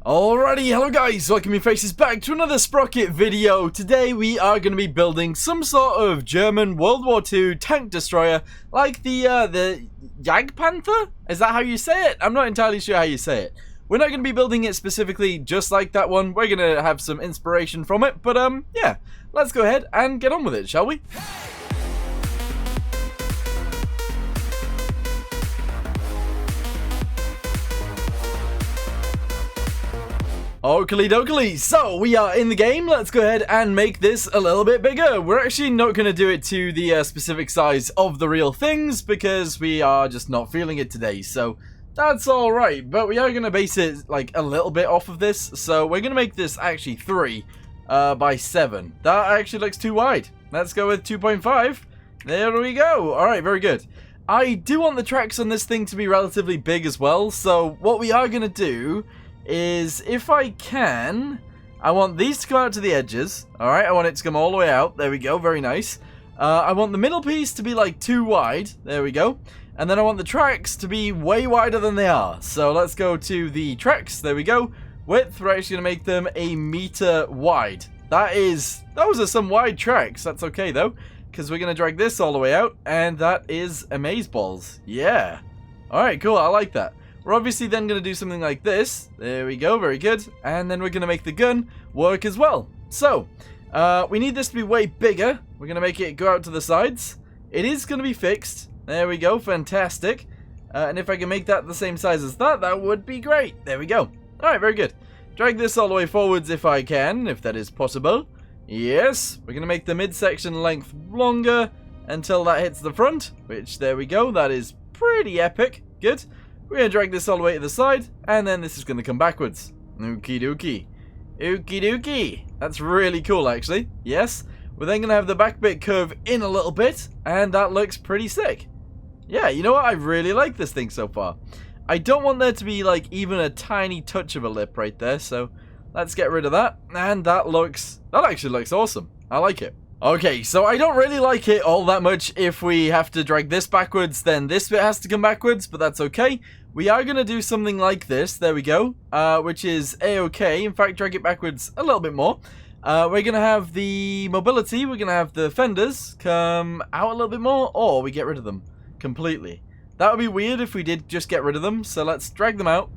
Alrighty, hello guys, welcome your faces back to another Sprocket video. Today we are going to be building some sort of German World War II tank destroyer, like the Jagdpanther? Is that how you say it? I'm not entirely sure how you say it. We're not going to be building it specifically just like that one. We're going to have some inspiration from it, but yeah, let's go ahead and get on with it, shall we? Oakley dokley, so we are in the game. Let's go ahead and make this a little bit bigger. We're actually not going to do it to the specific size of the real things because we are just not feeling it today, so that's alright. But we are going to base it like a little bit off of this, so we're going to make this actually 3 by 7. That actually looks too wide. Let's go with 2.5. There we go. Alright, very good. I do want the tracks on this thing to be relatively big as well, so what we are going to do is, if I can, I want these to come out to the edges. Alright, I want it to come all the way out. There we go, very nice. I want the middle piece to be like too wide. There we go. And then I want the tracks to be way wider than they are. So let's go to the tracks. There we go. Width, we're actually going to make them 1 meter wide. Those are some wide tracks. That's okay though, because we're going to drag this all the way out, and that is amazeballs. Yeah. Alright, cool, I like that. We're obviously then going to do something like this. There we go, very good. And then we're going to make the gun work as well. So, we need this to be way bigger. We're going to make it go out to the sides. It is going to be fixed. There we go, fantastic. And if I can make that the same size as that, that would be great. There we go. Alright, very good. Drag this all the way forwards if I can, if that is possible. Yes, we're going to make the midsection length longer until that hits the front, which, there we go, that is pretty epic. Good. We're going to drag this all the way to the side, and then this is going to come backwards. Okie dokie. Okie dokie. That's really cool, actually. Yes. We're then going to have the back bit curve in a little bit, and that looks pretty sick. Yeah, you know what? I really like this thing so far. I don't want there to be, like, even a tiny touch of a lip right there, so let's get rid of that. And that actually looks awesome. I like it. Okay, so I don't really like it all that much. If we have to drag this backwards, then this bit has to come backwards, but that's okay. We are going to do something like this, there we go, which is a-okay. In fact, drag it backwards a little bit more. We're going to have the mobility, we're going to have the fenders come out a little bit more, or we get rid of them completely. That would be weird if we did just get rid of them, so let's drag them out.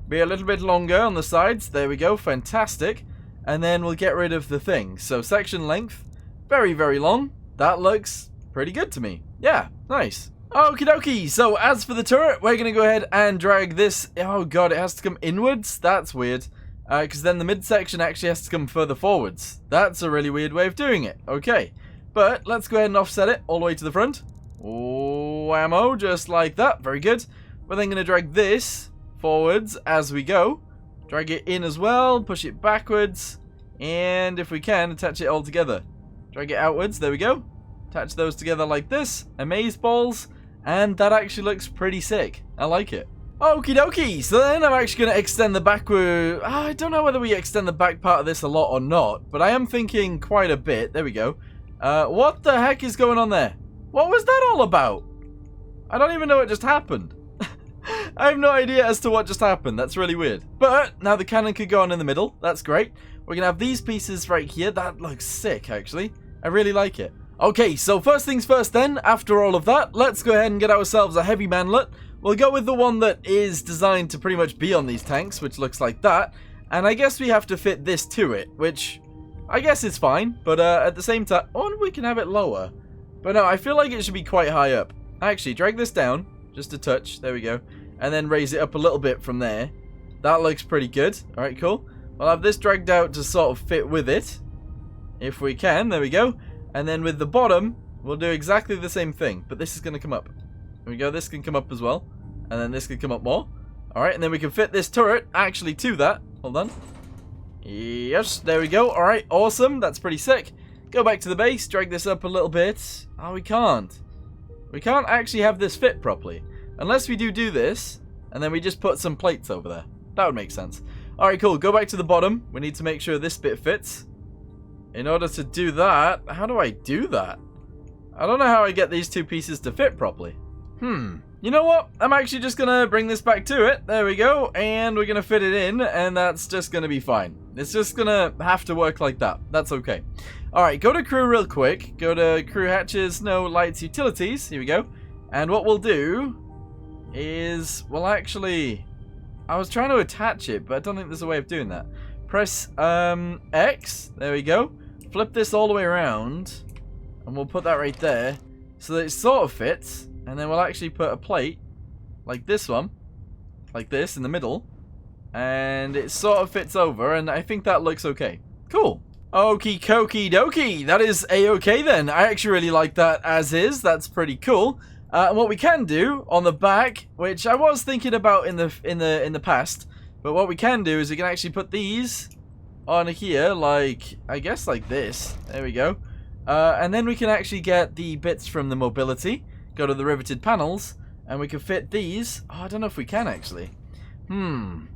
Be a little bit longer on the sides, there we go, fantastic. And then we'll get rid of the thing. So section length. Very, very long. That looks pretty good to me. Yeah, nice. Okie dokie. So as for the turret, we're going to go ahead and drag this. Oh god, it has to come inwards? That's weird. Because then the midsection actually has to come further forwards. That's a really weird way of doing it. Okay. But let's go ahead and offset it all the way to the front. Whammo, just like that. Very good. We're then going to drag this forwards as we go. Drag it in as well. Push it backwards. And if we can, attach it all together. Drag it outwards, there we go. Attach those together like this. Amazeballs. And that actually looks pretty sick. I like it. Okie dokie. So then I'm actually going to extend the backward. I don't know whether we extend the back part of this a lot or not. But I am thinking quite a bit. There we go. What the heck is going on there? What was that all about? I don't even know what just happened. I have no idea as to what just happened. That's really weird. But now the cannon could go on in the middle. That's great. We're going to have these pieces right here. That looks sick, actually. I really like it. Okay, so first things first then, after all of that, let's go ahead and get ourselves a heavy mantlet. We'll go with the one that is designed to pretty much be on these tanks, which looks like that. And I guess we have to fit this to it, which I guess is fine. But at the same time, oh, we can have it lower. But no, I feel like it should be quite high up. Actually, drag this down, just a touch. There we go. And then raise it up a little bit from there. That looks pretty good. Alright, cool. We'll have this dragged out to sort of fit with it. If we can, there we go. And then with the bottom, we'll do exactly the same thing. But this is going to come up. There we go, this can come up as well. And then this can come up more. Alright, and then we can fit this turret actually to that. Hold on. Yes, there we go. Alright, awesome. That's pretty sick. Go back to the base, drag this up a little bit. Oh, we can't. We can't actually have this fit properly. Unless we do this, and then we just put some plates over there. That would make sense. Alright, cool. Go back to the bottom. We need to make sure this bit fits. In order to do that, how do I do that? I don't know how I get these two pieces to fit properly. You know what? I'm actually just gonna bring this back to it. There we go. And we're gonna fit it in, and that's just gonna be fine. It's just gonna have to work like that. That's okay. Alright, go to crew real quick. Go to crew hatches, no lights, utilities. Here we go. And what we'll do is we'll actually... I was trying to attach it, but I don't think there's a way of doing that. Press X. There we go. Flip this all the way around. And we'll put that right there. So that it sort of fits. And then we'll actually put a plate. Like this one. Like this in the middle. And it sort of fits over. And I think that looks okay. Cool. Okie dokie dokie. That is a-okay then. I actually really like that as is. That's pretty cool. And what we can do on the back, which I was thinking about in the past, but what we can do is we can actually put these on here, like I guess like this. There we go. And then we can actually get the bits from the mobility, go to the riveted panels, and we can fit these. Oh, I don't know if we can actually. All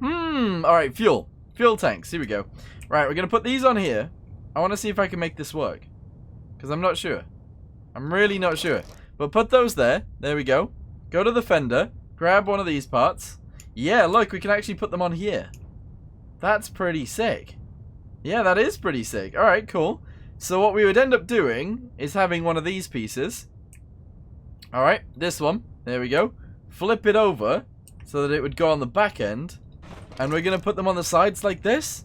right, fuel tanks. Here we go. Right, we're gonna put these on here. I want to see if I can make this work, because I'm not sure. I'm really not sure. But put those there. There we go. Go to the fender. Grab one of these parts. Yeah, look, we can actually put them on here. That's pretty sick. Yeah, that is pretty sick. Alright, cool. So what we would end up doing is having one of these pieces. Alright, this one. There we go. Flip it over so that it would go on the back end. And we're going to put them on the sides like this.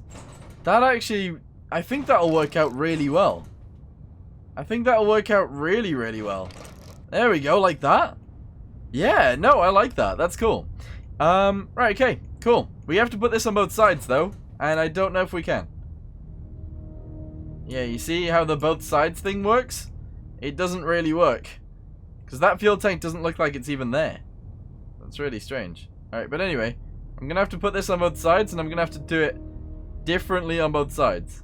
That actually, I think that'll work out really well. I think that'll work out really, really well. There we go, like that. Yeah, no, I like that. That's cool. Right, okay, cool. We have to put this on both sides, though, and I don't know if we can. Yeah, you see how the both sides thing works? It doesn't really work. Because that fuel tank doesn't look like it's even there. That's really strange. Alright, but anyway, I'm going to have to put this on both sides, and I'm going to have to do it differently on both sides.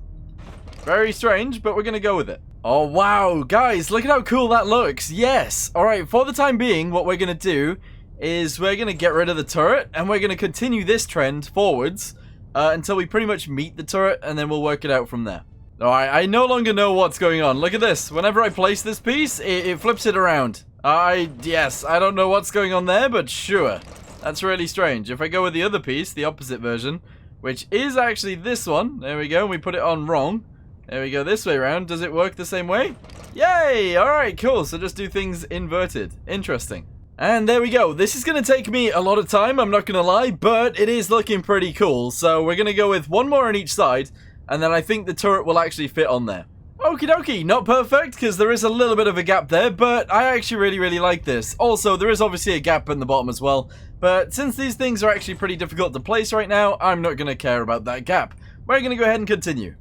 Very strange, but we're going to go with it. Oh, wow, guys, look at how cool that looks. Yes. All right, for the time being, what we're going to do is we're going to get rid of the turret, and we're going to continue this trend forwards until we pretty much meet the turret, and then we'll work it out from there. All right, I no longer know what's going on. Look at this. Whenever I place this piece, it flips it around. Yes, I don't know what's going on there, but sure. That's really strange. If I go with the other piece, the opposite version, which is actually this one. There we go. We put it on wrong. There we go, this way around. Does it work the same way? Yay! Alright, cool. So just do things inverted. Interesting. And there we go. This is going to take me a lot of time, I'm not going to lie, but it is looking pretty cool. So we're going to go with one more on each side, and then I think the turret will actually fit on there. Okie dokie, not perfect, because there is a little bit of a gap there, but I actually really, really like this. Also, there is obviously a gap in the bottom as well, but since these things are actually pretty difficult to place right now, I'm not going to care about that gap. We're going to go ahead and continue.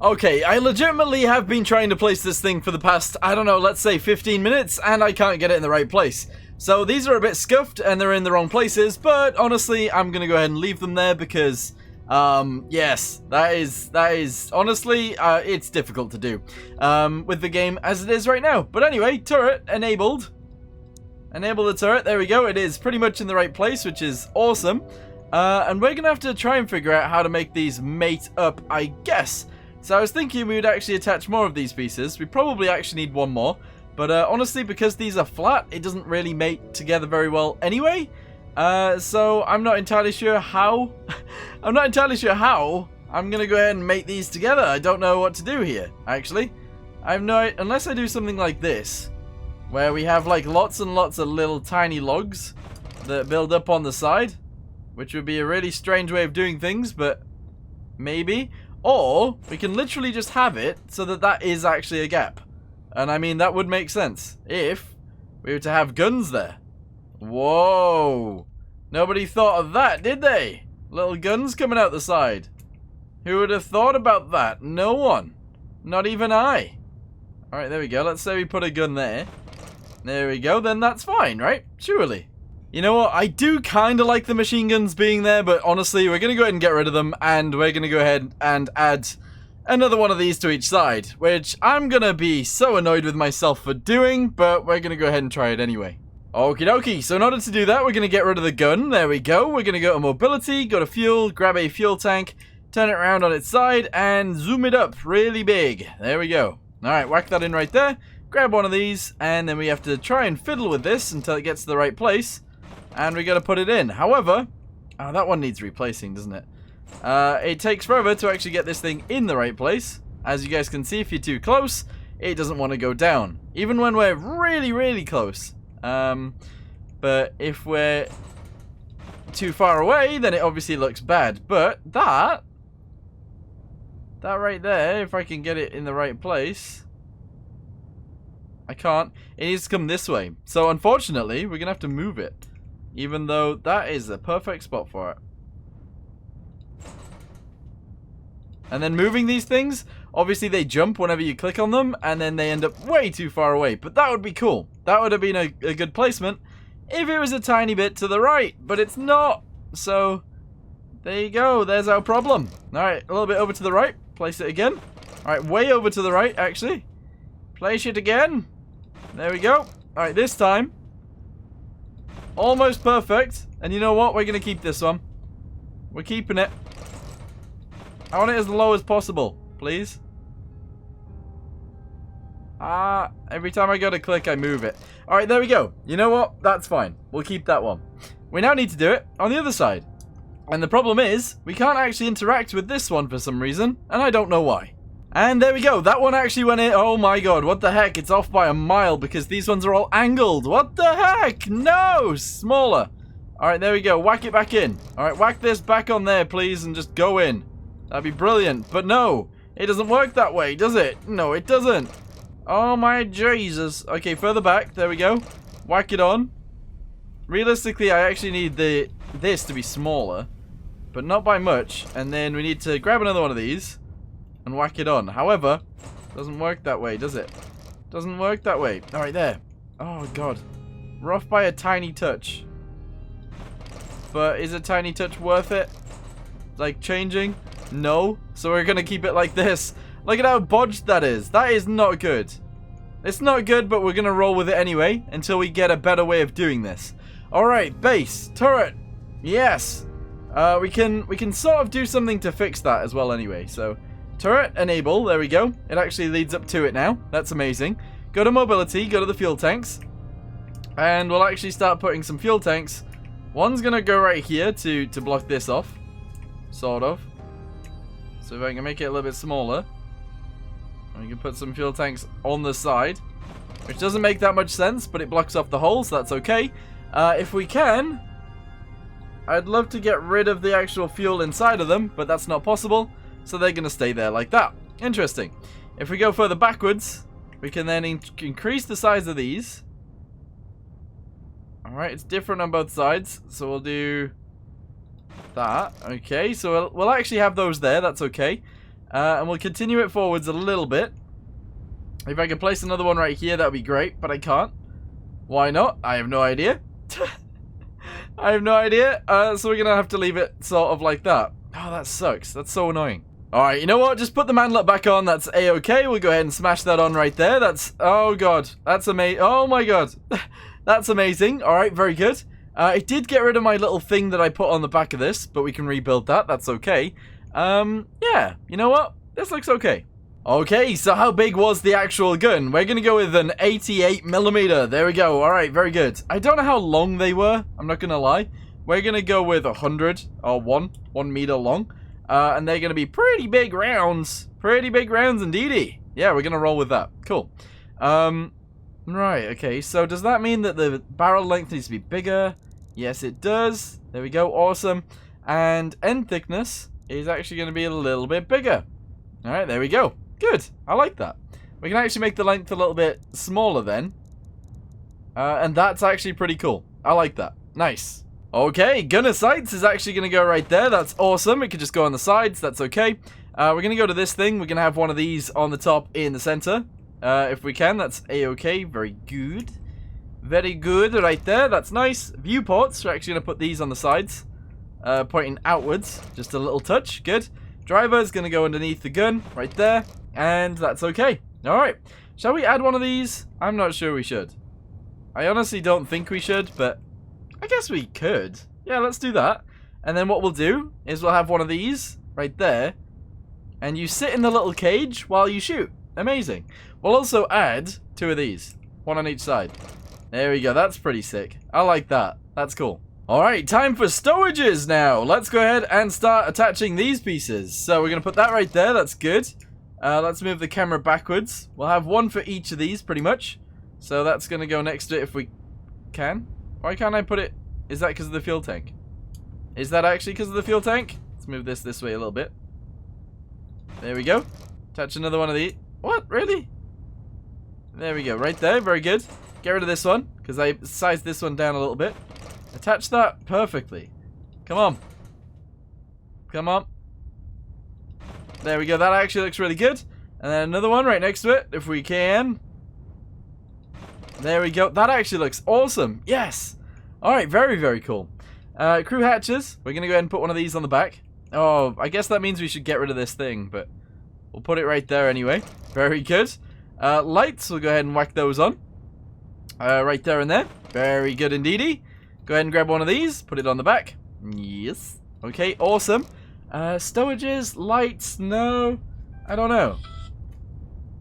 Okay, I legitimately have been trying to place this thing for the past, I don't know, let's say 15 minutes, and I can't get it in the right place. So these are a bit scuffed, and they're in the wrong places, but honestly, I'm going to go ahead and leave them there because, yes, that is, honestly, it's difficult to do, with the game as it is right now. But anyway, turret enabled. Enable the turret, there we go, it is pretty much in the right place, which is awesome. And we're going to have to try and figure out how to make these mate up, I guess. So I was thinking we would actually attach more of these pieces. We probably actually need one more. But honestly, because these are flat, it doesn't really mate together very well anyway. So I'm not entirely sure how. I'm not entirely sure how I'm going to go ahead and mate these together. I don't know what to do here, actually. Unless I do something like this, where we have like lots and lots of little tiny logs that build up on the side, which would be a really strange way of doing things, but maybe. Or we can literally just have it so that that is actually a gap. And I mean, that would make sense if we were to have guns there. Whoa. Nobody thought of that, did they? Little guns coming out the side. Who would have thought about that? No one. Not even I. Alright, there we go. Let's say we put a gun there. There we go. Then that's fine, right? Surely. You know what, I do kind of like the machine guns being there, but honestly, we're going to go ahead and get rid of them, and we're going to go ahead and add another one of these to each side, which I'm going to be so annoyed with myself for doing, but we're going to go ahead and try it anyway. Okie dokie, so in order to do that, we're going to get rid of the gun. There we go. We're going to go to mobility, go to fuel, grab a fuel tank, turn it around on its side, and zoom it up really big. There we go. Alright, whack that in right there. grab one of these, and then we have to try and fiddle with this until it gets to the right place, and we gotta put it in. However, oh, that one needs replacing, doesn't it? It takes forever to actually get this thing in the right place. As you guys can see, if you're too close, it doesn't want to go down, even when we're really, really close. But if we're too far away, then it obviously looks bad. But that right there, if I can get it in the right place, I can't. It needs to come this way. So unfortunately, we're gonna have to move it, even though that is the perfect spot for it. And then moving these things, obviously they jump whenever you click on them, and then they end up way too far away. But that would be cool. That would have been a good placement if it was a tiny bit to the right, but it's not. So there you go. There's our problem. Alright, a little bit over to the right. Place it again. Alright, way over to the right, actually. Place it again. There we go. Alright, this time. Almost perfect. And you know what? We're going to keep this one. We're keeping it. I want it as low as possible, please. Every time I go to click, I move it. Alright, there we go. You know what? That's fine. We'll keep that one. We now need to do it on the other side. And the problem is, we can't actually interact with this one for some reason, and I don't know why. And there we go. That one actually went in. Oh my god, what the heck? It's off by a mile because these ones are all angled. What the heck? No! Smaller. Alright, there we go. Whack it back in. Alright, whack this back on there, please, and just go in. That'd be brilliant. But no, it doesn't work that way, does it? No, it doesn't. Oh my Jesus. Okay, further back. There we go. Whack it on. Realistically, I actually need this to be smaller, but not by much. And then we need to grab another one of these and whack it on. However, doesn't work that way, does it? Doesn't work that way. Alright, there. Oh god. We're off by a tiny touch. But is a tiny touch worth it? Like changing? No. So we're gonna keep it like this. Look at how bodged that is. That is not good. It's not good, but we're gonna roll with it anyway until we get a better way of doing this. Alright, base, turret. Yes. We can sort of do something to fix that as well anyway. So turret enable, there we go. It actually leads up to it now. That's amazing. Go to mobility, go to the fuel tanks. And we'll actually start putting some fuel tanks. One's gonna go right here to block this off. Sort of. So if I can make it a little bit smaller. We can put some fuel tanks on the side. Which doesn't make that much sense, but it blocks off the hole, so that's okay. If we can, I'd love to get rid of the actual fuel inside of them, but that's not possible. So they're going to stay there like that. Interesting. If we go further backwards, we can then increase the size of these. Alright, it's different on both sides. So we'll do that. Okay, so we'll actually have those there. That's okay. And we'll continue it forwards a little bit. If I can place another one right here, that would be great. But I can't. Why not? I have no idea. I have no idea. So we're going to have to leave it sort of like that. Oh, that sucks. That's so annoying. Alright, you know what? Just put the mantlet back on. That's a-okay. We'll go ahead and smash that on right there. That's... Oh, God. That's amazing. Oh, my God. That's amazing. Alright, very good. It did get rid of my little thing that I put on the back of this, but we can rebuild that. That's okay. Yeah. You know what? This looks okay. Okay, so how big was the actual gun? We're going to go with an 88mm. There we go. Alright, very good. I don't know how long they were. I'm not going to lie. We're going to go with 100 or 1 meter long. And they're going to be pretty big rounds. Pretty big rounds indeedy. Yeah, we're going to roll with that. Cool. Right, okay. So does that mean that the barrel length needs to be bigger? Yes, it does. There we go. Awesome. And end thickness is actually going to be a little bit bigger. Alright, there we go. Good. I like that. We can actually make the length a little bit smaller then. And that's actually pretty cool. I like that. Nice. Okay, gunner sights is actually going to go right there. That's awesome. It could just go on the sides. That's okay. We're going to go to this thing. We're going to have one of these on the top in the center. If we can, that's a-okay. Very good. Very good right there. That's nice. Viewports. We're actually going to put these on the sides. Pointing outwards. Just a little touch. Good. Driver is going to go underneath the gun right there. And that's okay. Alright. Shall we add one of these? I'm not sure we should. I honestly don't think we should, but I guess we could. Yeah, let's do that. And then what we'll do is we'll have one of these right there. And you sit in the little cage while you shoot. Amazing. We'll also add 2 of these. 1 on each side. There we go. That's pretty sick. I like that. That's cool. Alright, time for stowages now. Let's go ahead and start attaching these pieces. So we're going to put that right there. That's good. Let's move the camera backwards. We'll have 1 for each of these, pretty much. So that's going to go next to it if we can. Why can't I put it? Is that because of the fuel tank? Is that actually because of the fuel tank? Let's move this way a little bit. There we go. Attach another one of these. What? Really? There we go. Right there. Very good. Get rid of this one, because I sized this one down a little bit. Attach that perfectly. Come on. Come on. There we go. That actually looks really good. And then another one right next to it, if we can. There we go. That actually looks awesome. Yes. Alright, very, very cool. Crew hatches. We're going to go ahead and put one of these on the back. Oh, I guess that means we should get rid of this thing, but we'll put it right there anyway. Very good. Lights, we'll go ahead and whack those on. Right there and there. Very good indeedy. Go ahead and grab one of these. Put it on the back. Yes. Okay, awesome. Stowages, lights, no. I don't know.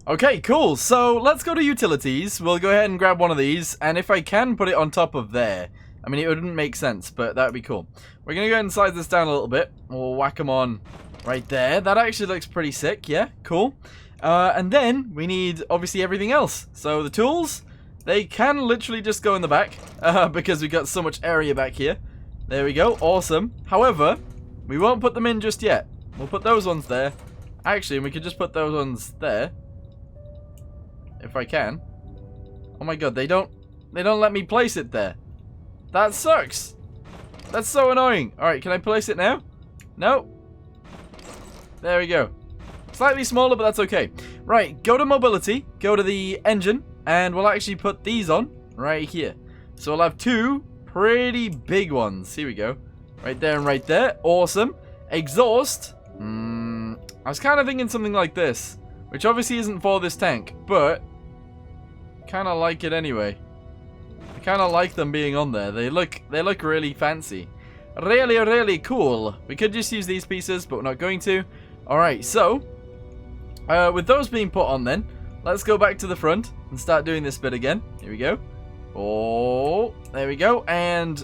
Okay, cool. So let's go to utilities. We'll go ahead and grab one of these. And if I can put it on top of there. I mean, it wouldn't make sense, but that would be cool. We're going to go ahead and size this down a little bit. We'll whack them on right there. That actually looks pretty sick. Yeah, cool. And then we need, obviously, everything else. So the tools, they can literally just go in the back because we've got so much area back here. There we go. Awesome. However, we won't put them in just yet. We'll put those ones there. Actually, we could just put those ones there. If I can. Oh my god, they don't let me place it there. That sucks. That's so annoying. Alright, can I place it now? No. There we go. Slightly smaller, but that's okay. Right, go to mobility. Go to the engine. And we'll actually put these on right here. So we'll have 2 pretty big ones. Here we go. Right there and right there. Awesome. Exhaust. I was kind of thinking something like this. Which obviously isn't for this tank. But kind of like it anyway. I kind of like them being on there. They look really fancy. Really, really cool. We could just use these pieces, but we're not going to. Alright, so with those being put on then, let's go back to the front and start doing this bit again. Here we go. Oh, there we go. And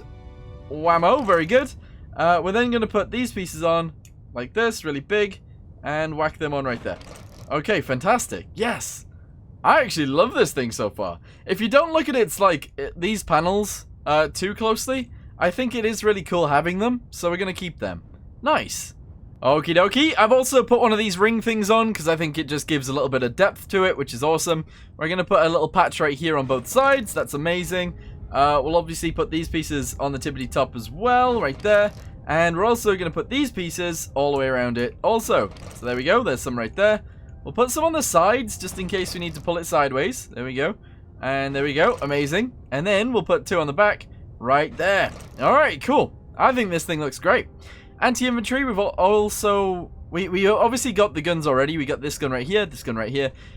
whammo, very good. We're then going to put these pieces on like this, really big, and whack them on right there. Okay, fantastic. Yes. I actually love this thing so far. If you don't look at its like these panels too closely, I think it is really cool having them, so we're going to keep them. Nice. Okie dokie. I've also put one of these ring things on because I think it just gives a little bit of depth to it, which is awesome. We're going to put a little patch right here on both sides. That's amazing. We'll obviously put these pieces on the tippity top as well, right there. And we're also going to put these pieces all the way around it also. So there we go. There's some right there. We'll put some on the sides just in case we need to pull it sideways. There we go. And there we go. Amazing. And then we'll put 2 on the back right there. All right, cool. I think this thing looks great. Anti-infantry, we've also... We obviously got the guns already. We got this gun right here,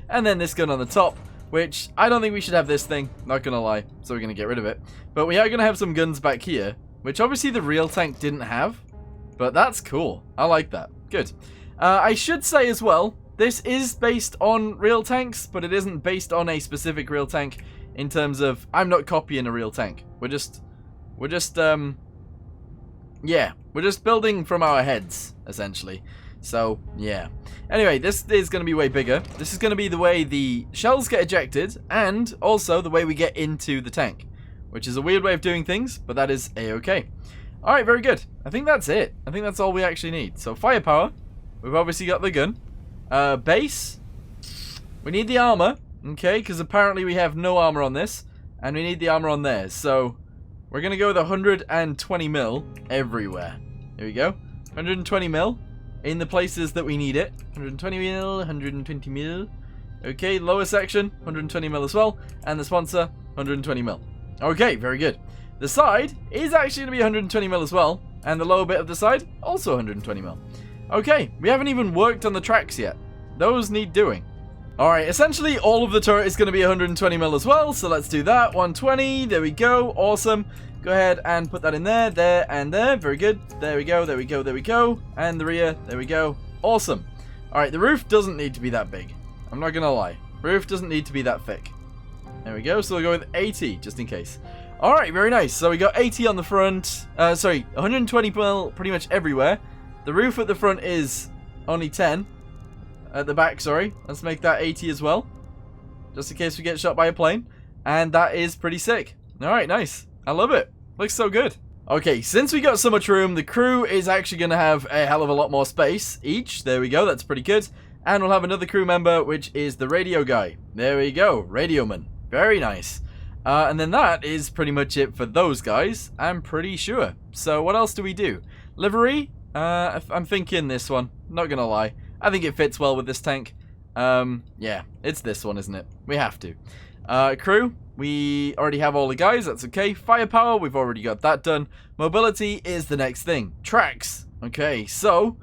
and then this gun on the top, which I don't think we should have this thing, not gonna lie, so we're gonna get rid of it. But we are gonna have some guns back here, which obviously the real tank didn't have, but that's cool. I like that. Good. I should say as well, this is based on real tanks, but it isn't based on a specific real tank in terms of, I'm not copying a real tank. We're just building from our heads, essentially. So, yeah. Anyway, this is going to be way bigger. This is going to be the way the shells get ejected, and also the way we get into the tank. Which is a weird way of doing things, but that is a-okay. Alright, very good. I think that's it. I think that's all we actually need. So, firepower. We've obviously got the gun. Base. We need the armor. Okay, because apparently we have no armor on this. And we need the armor on there. So, we're going to go with 120 mil everywhere. Here we go. 120 mil in the places that we need it. 120 mil, 120 mil. Okay, lower section, 120 mil as well. And the sponsor, 120 mil. Okay, very good. The side is actually going to be 120 mil as well. And the lower bit of the side, also 120 mil. Okay, we haven't even worked on the tracks yet. Those need doing. Alright, essentially all of the turret is going to be 120 mil as well, so let's do that. 120, there we go, awesome. Go ahead and put that in there, and there. Very good. There we go, there we go, there we go. And the rear, there we go. Awesome. Alright, the roof doesn't need to be that big. I'm not gonna lie. Roof doesn't need to be that thick. There we go. So we'll go with 80, just in case. Alright, very nice. So we got 80 on the front. Sorry, 120 mil pretty much everywhere. The roof at the front is only 10. At the back, sorry. Let's make that 80 as well. Just in case we get shot by a plane. And that is pretty sick. Alright, nice. I love it. Looks so good. Okay, since we got so much room, the crew is actually going to have a hell of a lot more space each. There we go. That's pretty good. And we'll have another crew member, which is the radio guy. There we go. Radioman. Very nice. And then that is pretty much it for those guys, I'm pretty sure. So what else do we do? Livery? I'm thinking this one. Not gonna lie. I think it fits well with this tank. Yeah, it's this one, isn't it? We have to. Crew? We already have all the guys, that's okay. Firepower, we've already got that done. Mobility is the next thing. Tracks. Okay, so,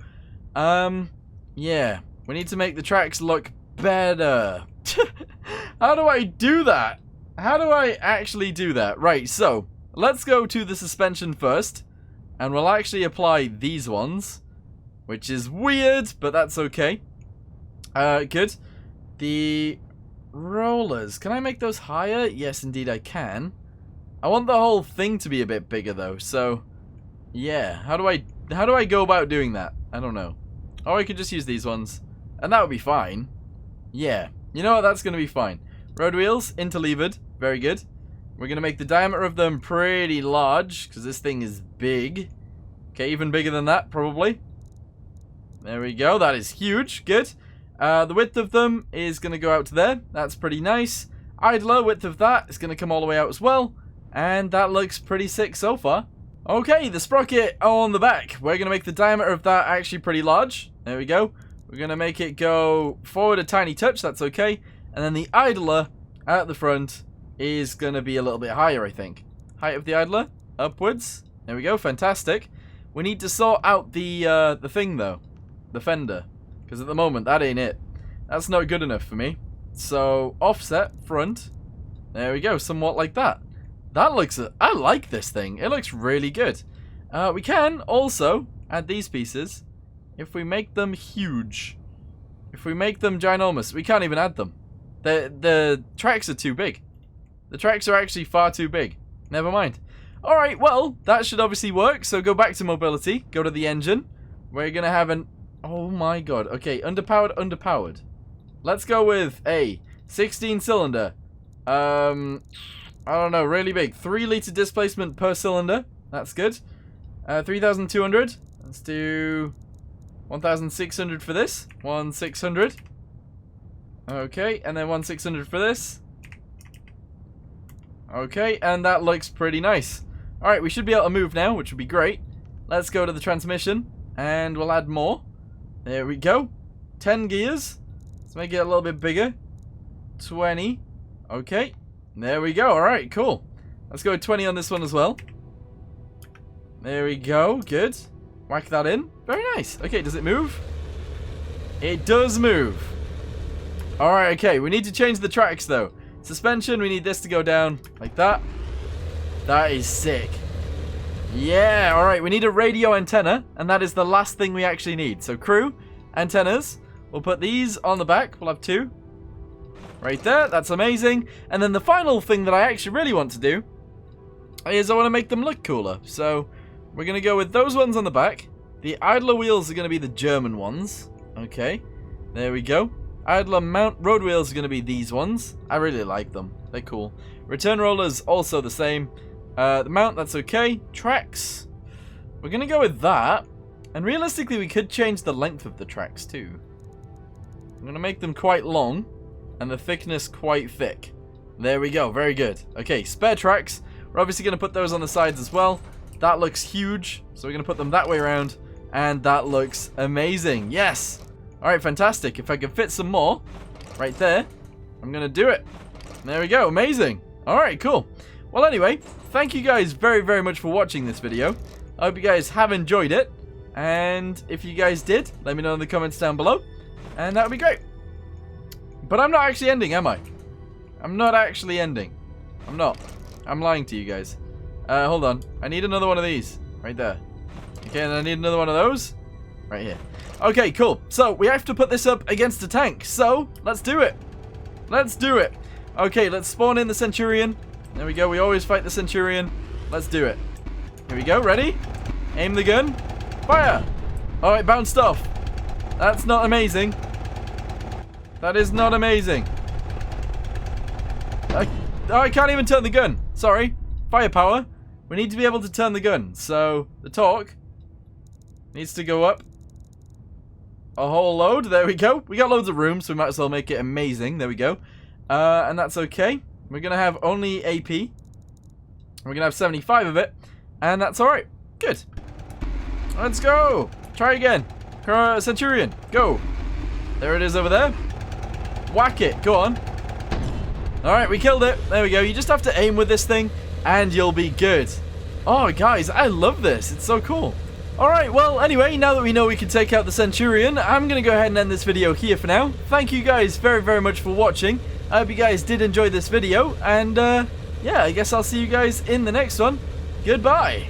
yeah. We need to make the tracks look better. How do I do that? How do I actually do that? Right, so, let's go to the suspension first. And we'll actually apply these ones. Which is weird, but that's okay. Good. The rollers. Can I make those higher? Yes, indeed I can. I want the whole thing to be a bit bigger, though. So, yeah. How do I go about doing that? I don't know. Or I could just use these ones. And that would be fine. Yeah. You know what? That's going to be fine. Road wheels, interlevered. Very good. We're going to make the diameter of them pretty large, because this thing is big. Okay, even bigger than that, probably. There we go. That is huge. Good. The width of them is going to go out to there. That's pretty nice. Idler, width of that is going to come all the way out as well. And that looks pretty sick so far. Okay, the sprocket on the back. We're going to make the diameter of that actually pretty large. There we go. We're going to make it go forward a tiny touch. That's okay. And then the idler at the front is going to be a little bit higher, I think. Height of the idler, upwards. There we go, fantastic. We need to sort out the thing, though. The fender. Because at the moment, that ain't it. That's not good enough for me. So, offset, front. There we go, somewhat like that. That looks... I like this thing. It looks really good. We can also add these pieces if we make them huge. If we make them ginormous. We can't even add them. The tracks are too big. The tracks are actually far too big. Never mind. Alright, well, that should obviously work. So go back to mobility. Go to the engine. We're going to have an... Oh my god. Okay, underpowered, underpowered. Let's go with a 16-cylinder. I don't know, really big. 3-liter displacement per cylinder. That's good. 3,200. Let's do 1,600 for this. 1,600. Okay, and then 1,600 for this. Okay, and that looks pretty nice. Alright, we should be able to move now, which would be great. Let's go to the transmission, and we'll add more. There we go. 10 gears. Let's make it a little bit bigger. 20. Okay. There we go. Alright, cool. Let's go with 20 on this one as well. There we go. Good. Whack that in. Very nice. Okay, does it move? It does move. Alright, okay. We need to change the tracks, though. Suspension, we need this to go down like that. That is sick. Yeah, alright, we need a radio antenna, and that is the last thing we actually need. So crew, antennas, we'll put these on the back. We'll have 2. Right there, that's amazing. And then the final thing that I actually really want to do is I want to make them look cooler. So we're going to go with those ones on the back. The idler wheels are going to be the German ones. Okay, there we go. Idler mount road wheels are going to be these ones. I really like them. They're cool. Return rollers, also the same. The mount, that's okay. Tracks. We're going to go with that. And realistically, we could change the length of the tracks too. I'm going to make them quite long. And the thickness quite thick. There we go. Very good. Okay, spare tracks. We're obviously going to put those on the sides as well. That looks huge. So we're going to put them that way around. And that looks amazing. Yes. Alright, fantastic. If I can fit some more right there, I'm going to do it. There we go. Amazing. Alright, cool. Well, anyway, thank you guys very, very much for watching this video. I hope you guys have enjoyed it. And if you guys did, let me know in the comments down below. And that would be great. But I'm not actually ending, am I? I'm not actually ending. I'm not. I'm lying to you guys. Hold on. I need another one of these. Right there. Okay, and I need another one of those. Right here. Okay, cool. So, we have to put this up against a tank. So, let's do it. Let's do it. Okay, let's spawn in the Centurion. There we go. We always fight the Centurion. Let's do it. Here we go. Ready? Aim the gun. Fire! Oh, it bounced off. That's not amazing. That is not amazing. I can't even turn the gun. Sorry. Firepower. We need to be able to turn the gun. So, the torque needs to go up a whole load. There we go. We got loads of room, so we might as well make it amazing. There we go. And that's okay. We're going to have only AP. We're going to have 75 of it. And that's alright. Good. Let's go. Try again. Centurion. Go. There it is over there. Whack it. Go on. Alright, we killed it. There we go. You just have to aim with this thing and you'll be good. Oh, guys, I love this. It's so cool. Alright, well, anyway, now that we know we can take out the Centurion, I'm going to go ahead and end this video here for now. Thank you guys very, very much for watching. I hope you guys did enjoy this video. And, yeah, I guess I'll see you guys in the next one. Goodbye.